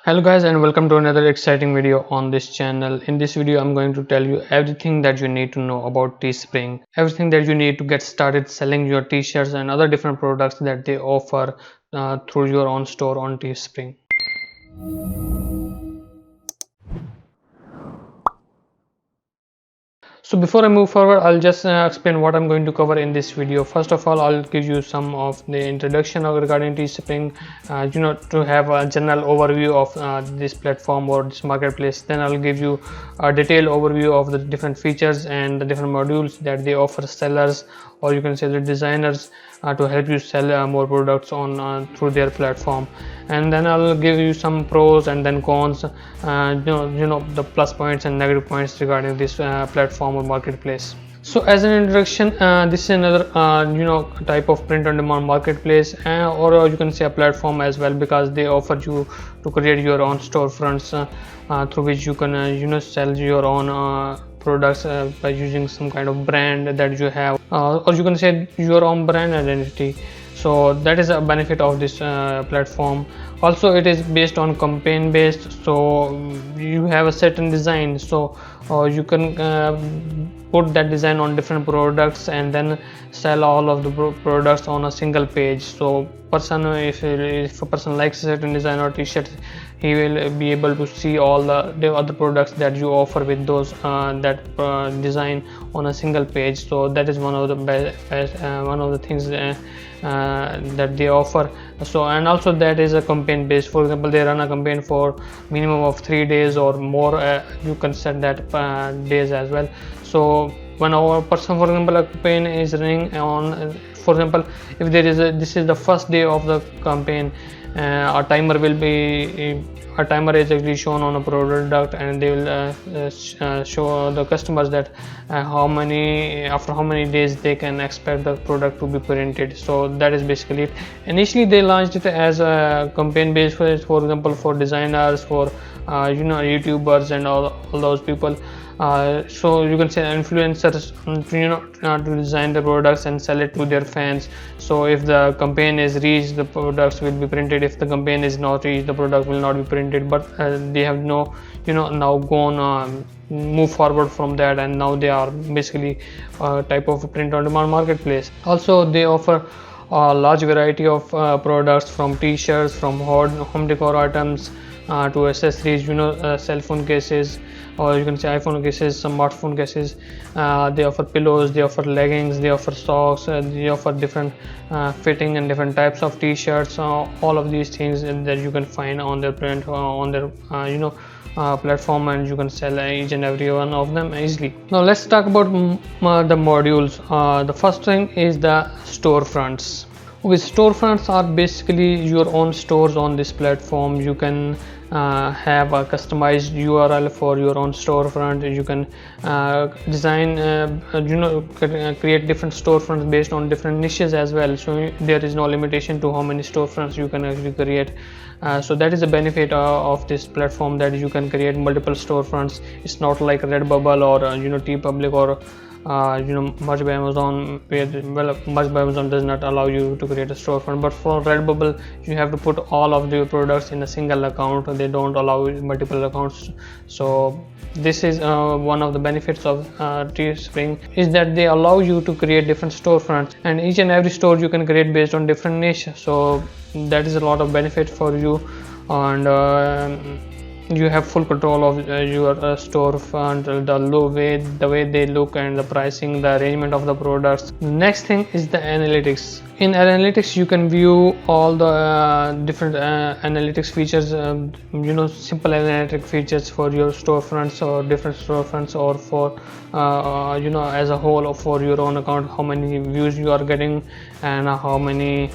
Hello guys, and welcome to another exciting video on this channel. In this video I'm going to tell you everything that you need to know about Teespring, everything that you need to get started selling your t-shirts and other different products that they offer through your own store on Teespring. So before I move forward, I'll just explain what I'm going to cover in this video. First of all, I'll give you some of the introduction regarding Teespring, to have a general overview of this platform or this marketplace. Then I'll give you a detailed overview of the different features and the different modules that they offer sellers, or you can say the designers, to help you sell more products on through their platform. And then I'll give you some pros and then cons, the plus points and negative points regarding this platform or marketplace. So as an introduction, this is another type of print on demand marketplace, or you can say a platform as well, because they offer you to create your own storefronts through which you can sell your own products by using some kind of brand that you have, or you can say your own brand identity. So that is a benefit of this platform. Also, it is based on campaign based, so you have a certain design, so you can put that design on different products and then sell all of the products on a single page. So if a person likes a certain design or t-shirt, he will be able to see all the other products that you offer with those design on a single page. So that is one of the things that they offer. So, and also that is a campaign based. For example, they run a campaign for minimum of 3 days or more. You can set that days as well. So when our person, for example, a campaign is running on, for example, if this is the first day of the campaign, a timer is actually shown on a product, and they will show the customers that after how many days they can expect the product to be printed. So that is basically it. Initially they launched it as a campaign based, for example, for designers, for YouTubers and all those people. So you can say influencers to design the products and sell it to their fans. So if the campaign is reached, the products will be printed. If the campaign is not reached, the product will not be printed. But they have now gone move forward from that, and now they are basically a type of print on demand marketplace. Also, they offer a large variety of products, from t-shirts, from home decor items, to accessories, cell phone cases, or you can say iPhone cases, smartphone cases. They offer pillows, they offer leggings, they offer socks, they offer different fitting and different types of t-shirts. All of these things that you can find on their print on their platform, and you can sell each and every one of them easily. Now let's talk about the modules. The first thing is the storefronts. With storefronts are basically your own stores on this platform. You can have a customized URL for your own storefront. You can design, create different storefronts based on different niches as well. So there is no limitation to how many storefronts you can actually create. So that is the benefit of this platform, that you can create multiple storefronts. It's not like Redbubble or TeePublic or Merch by Amazon, where Merch by Amazon does not allow you to create a storefront. But for Redbubble, you have to put all of your products in a single account. They don't allow multiple accounts. So this is one of the benefits of Teespring, is that they allow you to create different storefronts, and each and every store you can create based on different niche. So that is a lot of benefit for you, and you have full control of your storefront, the way they look, and the pricing, the arrangement of the products. Next thing is the analytics. In analytics, you can view all the different analytics features, simple analytic features for your storefronts or different storefronts, or for as a whole, or for your own account, how many views you are getting, and how many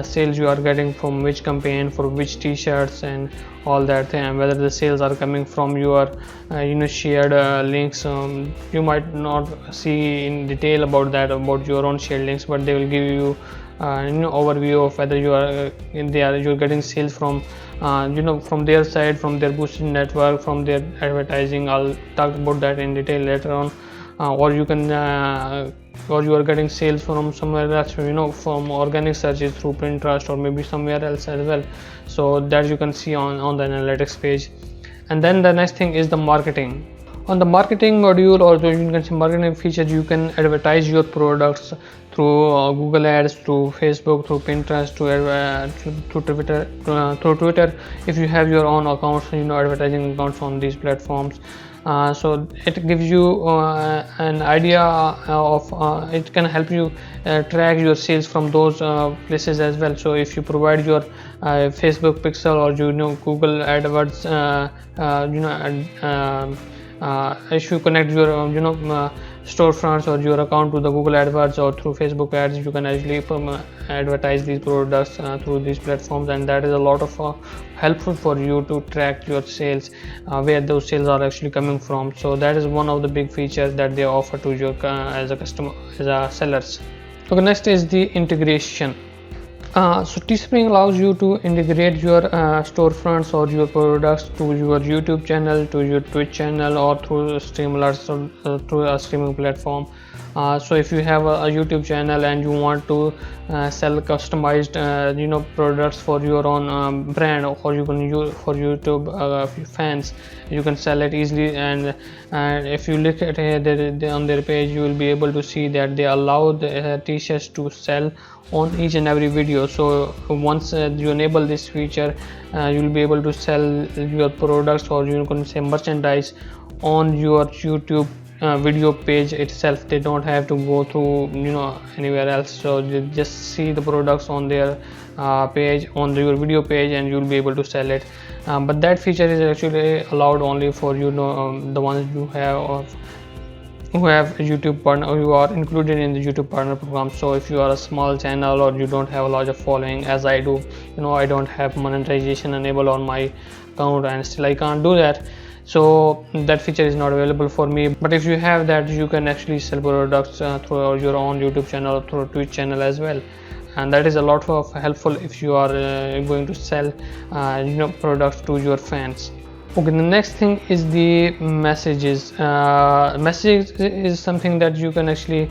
sales you are getting from which campaign, for which t-shirts, and all that thing, and whether the sales are coming from your shared links. You might not see in detail about your own shared links, but they will give you overview of whether you're getting sales from from their side, from their boosted network, from their advertising. I'll talk about that in detail later on. Or you can or you are getting sales from somewhere else, from organic searches through Pinterest or maybe somewhere else as well. So that you can see on the analytics page. And then the next thing is the marketing. On the marketing module, or you can see marketing features, you can advertise your products through Google Ads, through Facebook, through Pinterest, through Twitter. If you have your own accounts, advertising accounts on these platforms. So it gives you an idea of it can help you track your sales from those places as well. So if you provide your Facebook pixel or Google AdWords, if you connect your storefronts or your account to the Google AdWords or through Facebook ads, you can actually advertise these products through these platforms, and that is a lot of helpful for you to track your sales, where those sales are actually coming from. So that is one of the big features that they offer to your as a customer, as a sellers. Okay, next is the integration. So Teespring allows you to integrate your storefronts or your products to your YouTube channel, to your Twitch channel, or through Streamlabs, or through a streaming platform. So if you have a YouTube channel and you want to sell customized products for your own brand, or you can use for YouTube fans, you can sell it easily. And if you look at on their page, you will be able to see that they allow the t-shirts to sell on each and every video. So once you enable this feature, you will be able to sell your products, or you can say merchandise, on your YouTube video page itself. They don't have to go through anywhere else. So you just see the products on their page, on your video page, and you'll be able to sell it. But that feature is actually allowed only for the ones who have YouTube partner, or you are included in the YouTube partner program. So if you are a small channel or you don't have a larger following, as I do, I don't have monetization enabled on my account, and still I can't do that. So that feature is not available for me. But if you have that, you can actually sell products through your own YouTube channel or through Twitch channel as well. And that is a lot of helpful if you are going to sell products to your fans. Okay, the next thing is the messages. Message is something that you can actually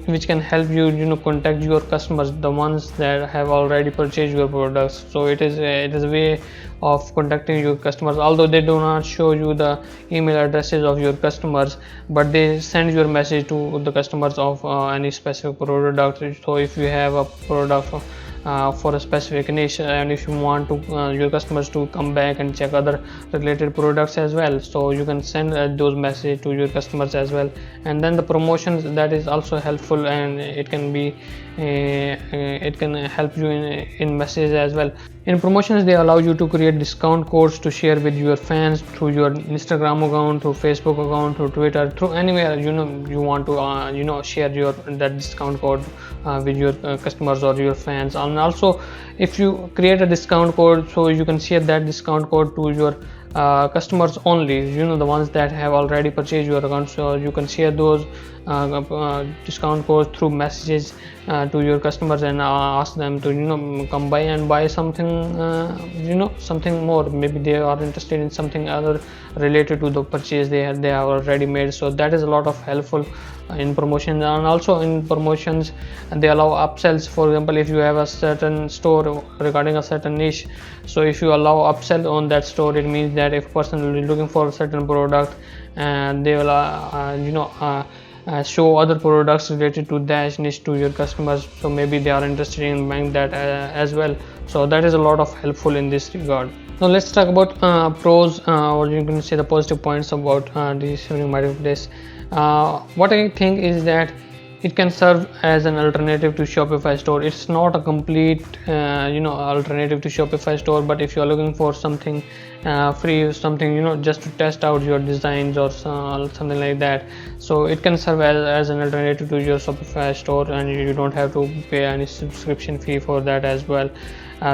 which can help you contact your customers, the ones that have already purchased your products. So it is a way of contacting your customers, although they do not show you the email addresses of your customers, but they send your message to the customers of any specific product. So if you have a product for a specific niche, and if you want to your customers to come back and check other related products as well, so you can send those messages to your customers as well. And then the promotions, that is also helpful, and it can be it can help you in messages as well. In promotions, they allow you to create discount codes to share with your fans through your Instagram account, through Facebook account, through Twitter, through anywhere you want to share that discount code with your customers or your fans. And also, if you create a discount code, so you can share that discount code to your customers only, the ones that have already purchased your account. So you can share those discount codes through messages to your customers, and ask them to come by and buy something something more. Maybe they are interested in something other related to the purchase they have already made. So that is a lot of helpful in promotions. And also in promotions, they allow upsells. For example, if you have a certain store regarding a certain niche, so if you allow upsell on that store, it means that if a person is looking for a certain product, and they will show other products related to that niche to your customers. So maybe they are interested in buying that as well. So that is a lot of helpful in this regard. Now let's talk about pros, or you can say the positive points about the Teespring marketplace. What I think is that it can serve as an alternative to Shopify store. It's not a complete alternative to Shopify store, but if you are looking for something free, something just to test out your designs or something like that, so it can serve as an alternative to your Shopify store, and you don't have to pay any subscription fee for that as well.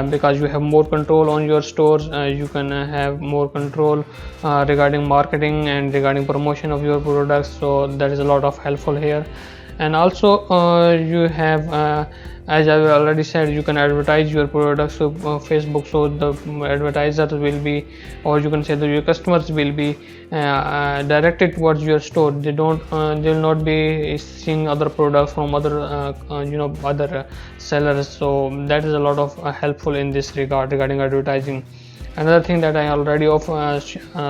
Because you have more control on your stores, you can have more control regarding marketing and regarding promotion of your products. So that is a lot of helpful here. And also you have as I already said, you can advertise your products to Facebook, so the advertisers will be, or you can say that your customers will be directed towards your store. They will not be seeing other products from other other sellers. So that is a lot of helpful in this regard regarding advertising. Another thing that I already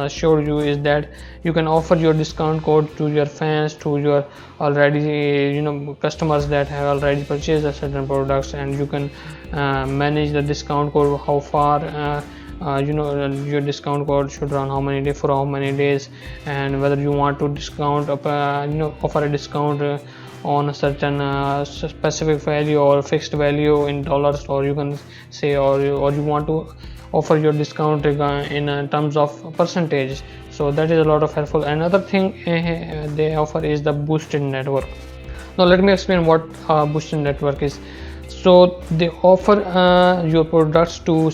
showed you is that you can offer your discount code to your fans, to your already customers that have already purchased a certain products, and you can manage the discount code, how far your discount code should run, how many for how many days, and whether you want to discount offer a discount on a certain specific value or fixed value in dollars, or you can say, or you want to offer your discount in terms of percentage. So that is a lot of helpful. Another thing they offer is the boosted network. Now let me explain what boosted network is. So they offer your products to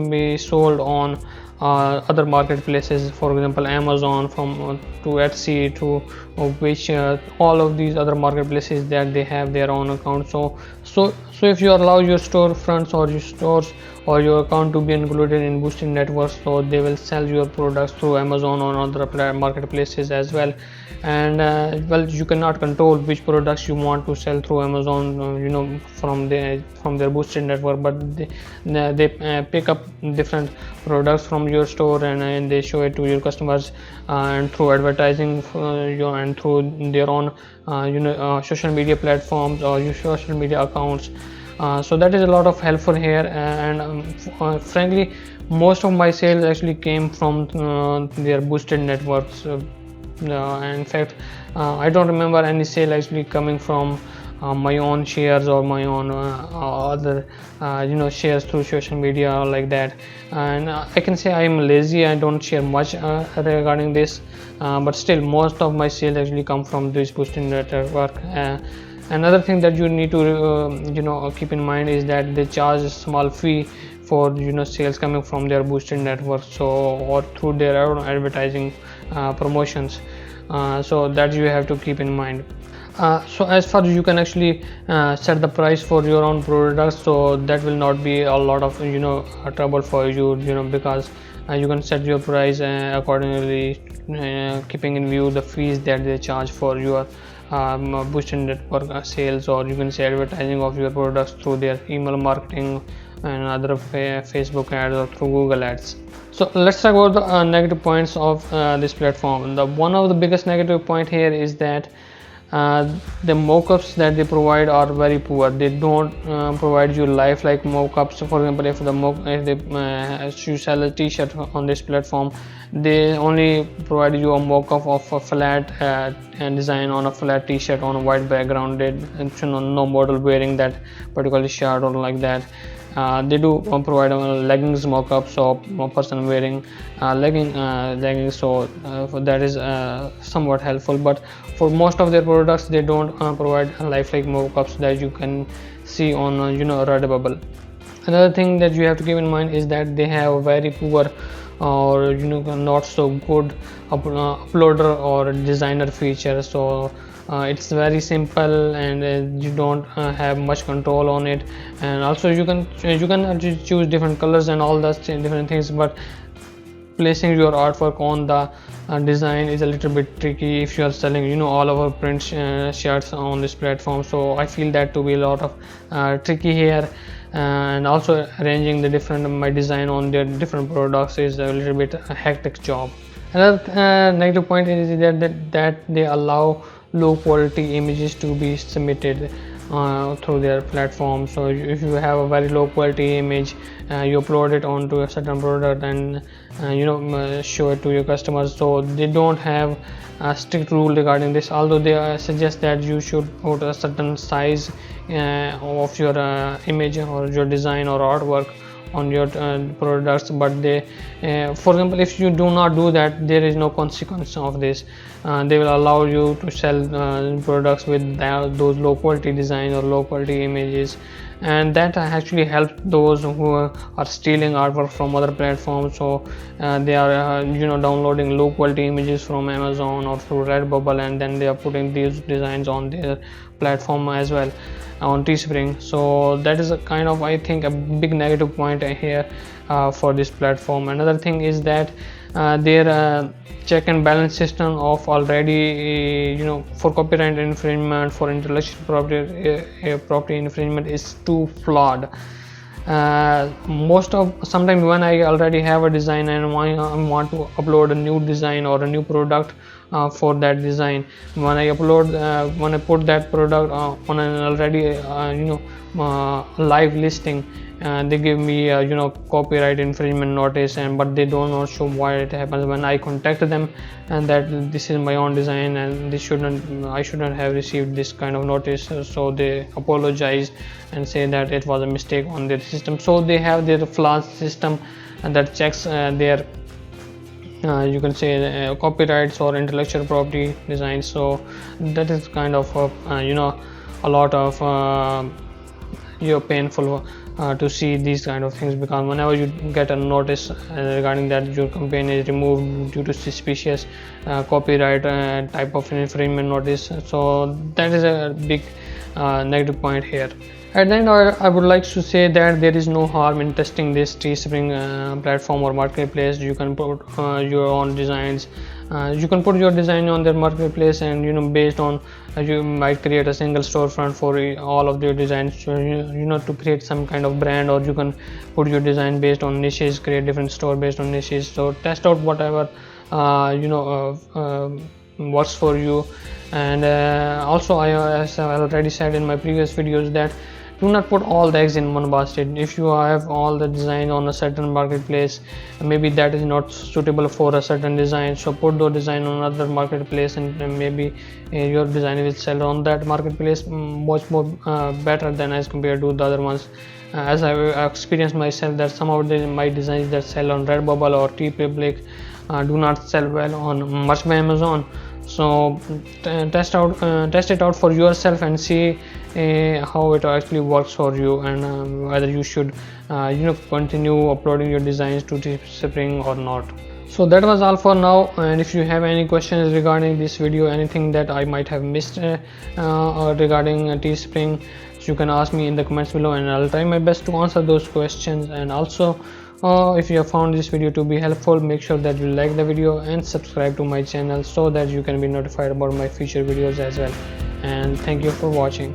be sold on other marketplaces, for example Amazon, from to Etsy, to which all of these other marketplaces that they have their own account. So if you allow your storefronts or your stores or your account to be included in boosted networks, so they will sell your products through Amazon or other marketplaces as well. And well, you cannot control which products you want to sell through Amazon from their boosted network, but they pick up different products from your store, and they show it to your customers, and through advertising and through their own social media platforms or your social media accounts. So that is a lot of helpful here, and frankly most of my sales actually came from their boosted networks. In fact, I don't remember any sale actually coming from my own shares or my own other shares through social media or like that. And I can say I am lazy, I don't share much regarding this, but still most of my sales actually come from this boosted network. Another thing that you need to keep in mind is that they charge a small fee for sales coming from their boosted network, so or through their own advertising promotions. So that you have to keep in mind. So as far as you can actually set the price for your own products, so that will not be a lot of trouble for you, because you can set your price accordingly, keeping in view the fees that they charge for your boosted network sales, or you can say advertising of your products through their email marketing and other Facebook ads or through Google ads. So let's talk about the negative points of this platform. One of the biggest negative point here is that the mockups that they provide are very poor. They don't provide you lifelike mockups. For example, if you sell a t-shirt on this platform, they only provide you a mockup of a flat design on a flat t-shirt on a white background. No model wearing that particular shirt or like that. They do provide leggings mockups of a person wearing leggings, so that is somewhat helpful. But for most of their products, they don't provide lifelike mockups that you can see on Redbubble. Another thing that you have to keep in mind is that they have a very poor or not so good uploader or designer feature. So it's very simple, and you don't have much control on it. And also you can choose different colors and all that different things, but placing your artwork on the design is a little bit tricky if you are selling all over print shirts on this platform. So I feel that to be a lot of tricky here. And also arranging the different my design on their different products is a little bit a hectic job. Another negative point is that they allow low quality images to be submitted through their platform. So if you have a very low quality image, you upload it onto a certain product and show it to your customers. So they don't have a strict rule regarding this, although they suggest that you should put a certain size of your image or your design or artwork on your products. But they for example, if you do not do that, there is no consequence of this. They will allow you to sell products with those low quality design or low quality images, and that actually helps those who are stealing artwork from other platforms. So they are downloading low quality images from Amazon or through Redbubble, and then they are putting these designs on their platform as well, on Teespring. So that is a kind of, I think, a big negative point here for this platform. Another thing is that their check and balance system of already for copyright infringement, for intellectual property infringement is too flawed. Sometimes when I already have a design and I want to upload a new design or a new product for that design, when I put that product on an already live listing, they give me copyright infringement notice, but they do not show why it happens. When I contact them and that this is my own design and I shouldn't have received this kind of notice, so they apologize and say that it was a mistake on their system. So they have their flawed system and that checks their you can say copyrights or intellectual property designs. So that is kind of a lot of painful to see these kind of things, because whenever you get a notice regarding that your campaign is removed due to suspicious copyright type of infringement notice, so that is a big negative point here. At the end, I would like to say that there is no harm in testing this Teespring platform or marketplace. You can put your own designs. You can put your design on their marketplace, and based on you might create a single storefront for all of your designs. To create some kind of brand, or you can put your design based on niches, create different store based on niches. So test out whatever works for you. And also, as I already said in my previous videos, that do not put all the eggs in one basket. If you have all the design on a certain marketplace, maybe that is not suitable for a certain design, so put the design on another marketplace, and maybe your design will sell on that marketplace much more better than as compared to the other ones. As I experienced myself, that some of my designs that sell on Redbubble or Teespring do not sell well on Merch by Amazon. So test it out for yourself and see how it actually works for you, and whether you should continue uploading your designs to Teespring or not. So that was all for now, and if you have any questions regarding this video, anything that I might have missed regarding Teespring, so you can ask me in the comments below, and I'll try my best to answer those questions. And also, if you have found this video to be helpful, make sure that you like the video and subscribe to my channel so that you can be notified about my future videos as well. And thank you for watching.